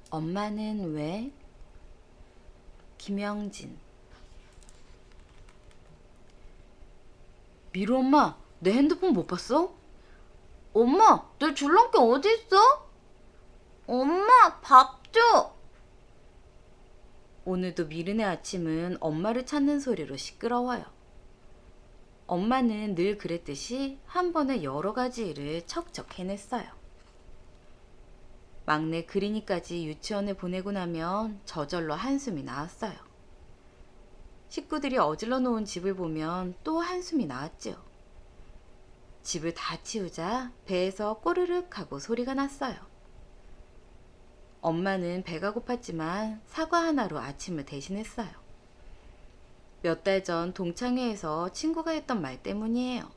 엄마는 왜? 김영진. 미루 엄마, 내 핸드폰 못 봤어? 엄마, 내 줄넘기 어디 있어? 엄마, 밥 줘. 오늘도 미르네 아침은 엄마를 찾는 소리로 시끄러워요. 엄마는 늘 그랬듯이 한 번에 여러 가지 일을 척척 해냈어요. 막내 그린이까지 유치원에 보내고 나면 저절로 한숨이 나왔어요. 식구들이 어질러 놓은 집을 보면 또 한숨이 나왔지요. 집을 다 치우자 배에서 꼬르륵 하고 소리가 났어요. 엄마는 배가 고팠지만 사과 하나로 아침을 대신했어요. 몇 달 전 동창회에서 친구가 했던 말 때문이에요.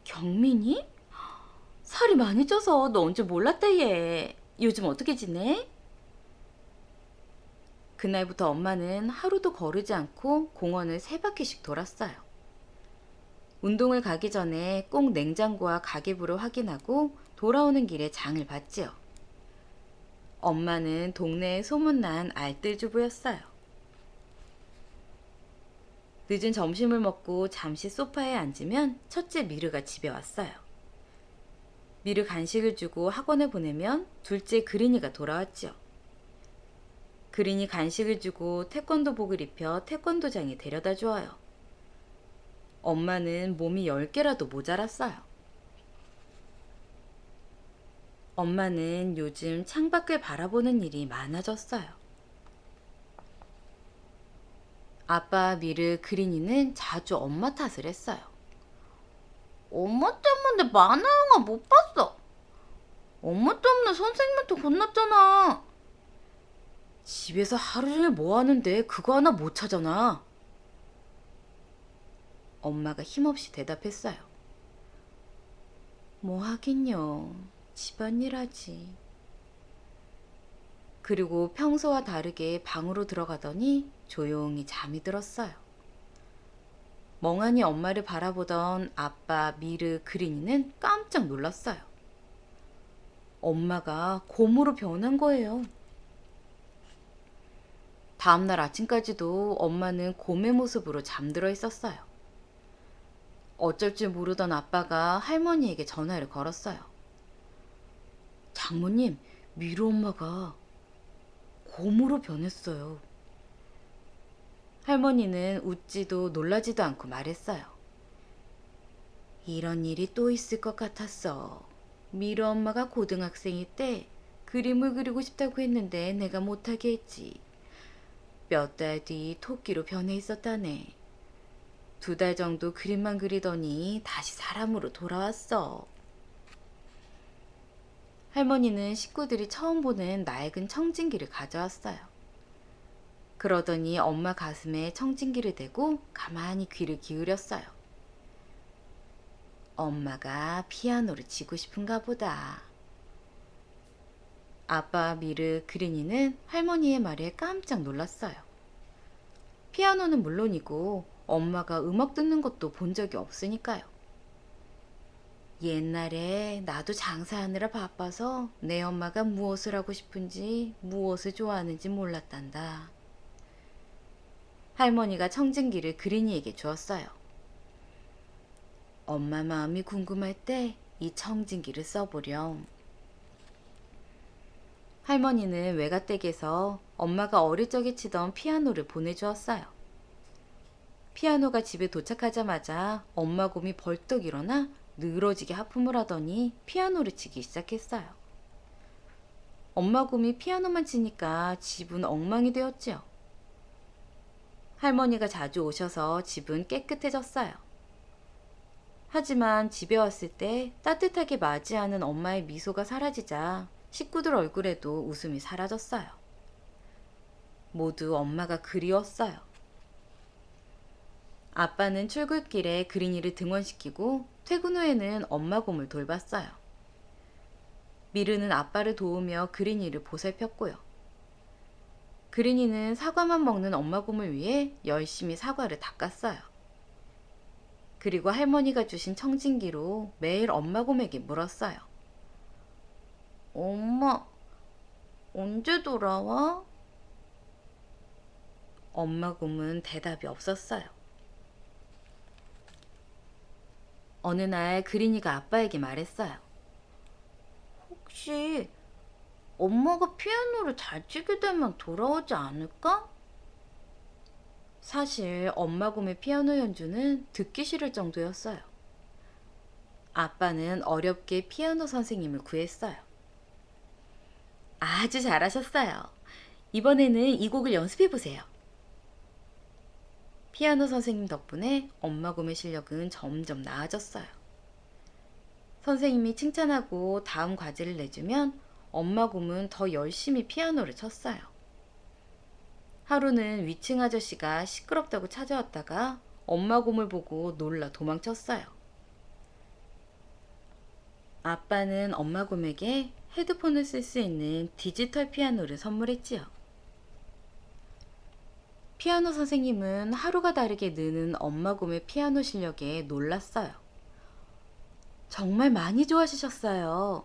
경민이? 살이 많이 쪄서 너 언제 몰랐다 얘. 요즘 어떻게 지내? 그날부터 엄마는 하루도 거르지 않고 공원을 3바퀴씩 돌았어요. 운동을 가기 전에 꼭 냉장고와 가계부를 확인하고 돌아오는 길에 장을 봤지요. 엄마는 동네에 소문난 알뜰주부였어요. 늦은 점심을 먹고 잠시 소파에 앉으면 첫째 미르가 집에 왔어요. 미르 간식을 주고 학원에 보내면 둘째 그린이가 돌아왔지요. 그린이 간식을 주고 태권도복을 입혀 태권도장에 데려다 주어요. 엄마는 몸이 10개라도 모자랐어요. 엄마는 요즘 창밖을 바라보는 일이 많아졌어요. 아빠 미르 그린이는 자주 엄마 탓을 했어요. 엄마 때문에 만화 영화 못 봤어. 엄마 때문에 선생님한테 혼났잖아. 집에서 하루 종일 뭐 하는데 그거 하나 못 찾아나. 엄마가 힘없이 대답했어요. 뭐 하긴요. 집안일 하지. 그리고 평소와 다르게 방으로 들어가더니 조용히 잠이 들었어요. 멍하니 엄마를 바라보던 아빠 미르 그린이는 깜짝 놀랐어요. 엄마가 곰으로 변한 거예요. 다음날 아침까지도 엄마는 곰의 모습으로 잠들어 있었어요. 어쩔 줄 모르던 아빠가 할머니에게 전화를 걸었어요. 장모님, 미루 엄마가 곰으로 변했어요. 할머니는 웃지도 놀라지도 않고 말했어요. 이런 일이 또 있을 것 같았어. 미루 엄마가 고등학생일 때 그림을 그리고 싶다고 했는데 내가 못하게 했지. 몇 달 뒤 토끼로 변해 있었다네. 2달 정도 그림만 그리더니 다시 사람으로 돌아왔어. 할머니는 식구들이 처음 보는 낡은 청진기를 가져왔어요. 그러더니 엄마 가슴에 청진기를 대고 가만히 귀를 기울였어요. 엄마가 피아노를 치고 싶은가 보다. 아빠 미르 그린이는 할머니의 말에 깜짝 놀랐어요. 피아노는 물론이고 엄마가 음악 듣는 것도 본 적이 없으니까요. 옛날에 나도 장사하느라 바빠서 내 엄마가 무엇을 하고 싶은지 무엇을 좋아하는지 몰랐단다. 할머니가 청진기를 그린이에게 주었어요. 엄마 마음이 궁금할 때 이 청진기를 써보렴. 할머니는 외가댁에서 엄마가 어릴 적에 치던 피아노를 보내주었어요. 피아노가 집에 도착하자마자 엄마 곰이 벌떡 일어나 늘어지게 하품을 하더니 피아노를 치기 시작했어요. 엄마 곰이 피아노만 치니까 집은 엉망이 되었지요. 할머니가 자주 오셔서 집은 깨끗해졌어요. 하지만 집에 왔을 때 따뜻하게 맞이하는 엄마의 미소가 사라지자 식구들 얼굴에도 웃음이 사라졌어요. 모두 엄마가 그리웠어요. 아빠는 출근길에 그린이를 등원시키고 퇴근 후에는 엄마 곰을 돌봤어요. 미르는 아빠를 도우며 그린이를 보살폈고요. 그린이는 사과만 먹는 엄마 곰을 위해 열심히 사과를 닦았어요. 그리고 할머니가 주신 청진기로 매일 엄마 곰에게 물었어요. 엄마, 언제 돌아와? 엄마 곰은 대답이 없었어요. 어느 날 그린이가 아빠에게 말했어요. 혹시 엄마가 피아노를 잘 치게 되면 돌아오지 않을까? 사실 엄마 곰의 피아노 연주는 듣기 싫을 정도였어요. 아빠는 어렵게 피아노 선생님을 구했어요. 아주 잘하셨어요. 이번에는 이 곡을 연습해 보세요. 피아노 선생님 덕분에 엄마 곰의 실력은 점점 나아졌어요. 선생님이 칭찬하고 다음 과제를 내주면 엄마 곰은 더 열심히 피아노를 쳤어요. 하루는 위층 아저씨가 시끄럽다고 찾아왔다가 엄마 곰을 보고 놀라 도망쳤어요. 아빠는 엄마 곰에게 헤드폰을 쓸 수 있는 디지털 피아노를 선물했지요. 피아노 선생님은 하루가 다르게 느는 엄마 곰의 피아노 실력에 놀랐어요. 정말 많이 좋아지셨어요.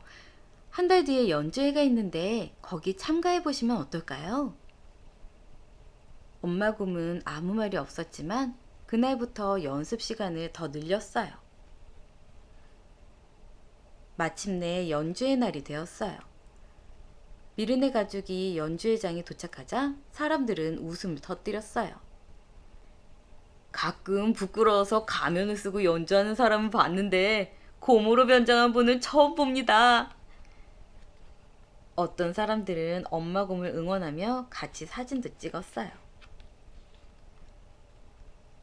한 달 뒤에 연주회가 있는데 거기 참가해 보시면 어떨까요? 엄마 곰은 아무 말이 없었지만 그날부터 연습 시간을 더 늘렸어요. 마침내 연주회 날이 되었어요. 미르네 가족이 연주회장에 도착하자 사람들은 웃음을 터뜨렸어요. 가끔 부끄러워서 가면을 쓰고 연주하는 사람은 봤는데 곰으로 변장한 분은 처음 봅니다. 어떤 사람들은 엄마 곰을 응원하며 같이 사진도 찍었어요.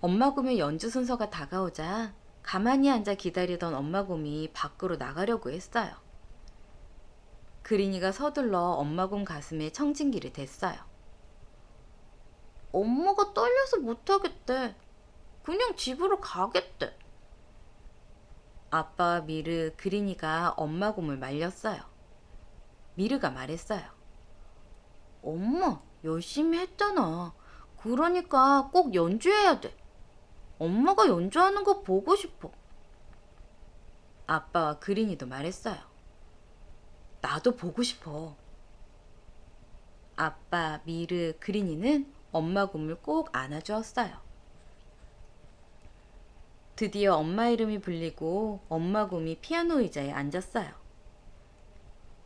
엄마 곰의 연주 순서가 다가오자 가만히 앉아 기다리던 엄마 곰이 밖으로 나가려고 했어요. 그린이가 서둘러 엄마 곰 가슴에 청진기를 댔어요. 엄마가 떨려서 못하겠대. 그냥 집으로 가겠대. 아빠와 미르, 그린이가 엄마 곰을 말렸어요. 미르가 말했어요. 엄마, 열심히 했잖아. 그러니까 꼭 연주해야 돼. 엄마가 연주하는 거 보고 싶어. 아빠와 그린이도 말했어요. 나도 보고 싶어. 아빠, 미르, 그린이는 엄마 곰을 꼭 안아주었어요. 드디어 엄마 이름이 불리고 엄마 곰이 피아노 의자에 앉았어요.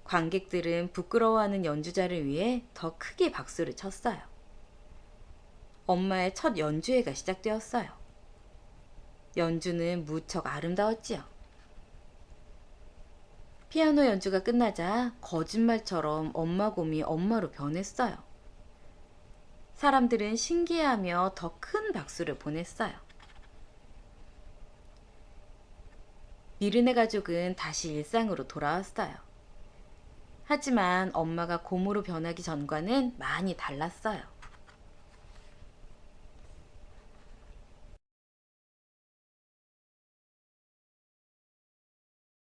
관객들은 부끄러워하는 연주자를 위해 더 크게 박수를 쳤어요. 엄마의 첫 연주회가 시작되었어요. 연주는 무척 아름다웠지요. 피아노 연주가 끝나자 거짓말처럼 엄마 곰이 엄마로 변했어요. 사람들은 신기해하며 더 큰 박수를 보냈어요. 미르네 가족은 다시 일상으로 돌아왔어요. 하지만 엄마가 곰으로 변하기 전과는 많이 달랐어요.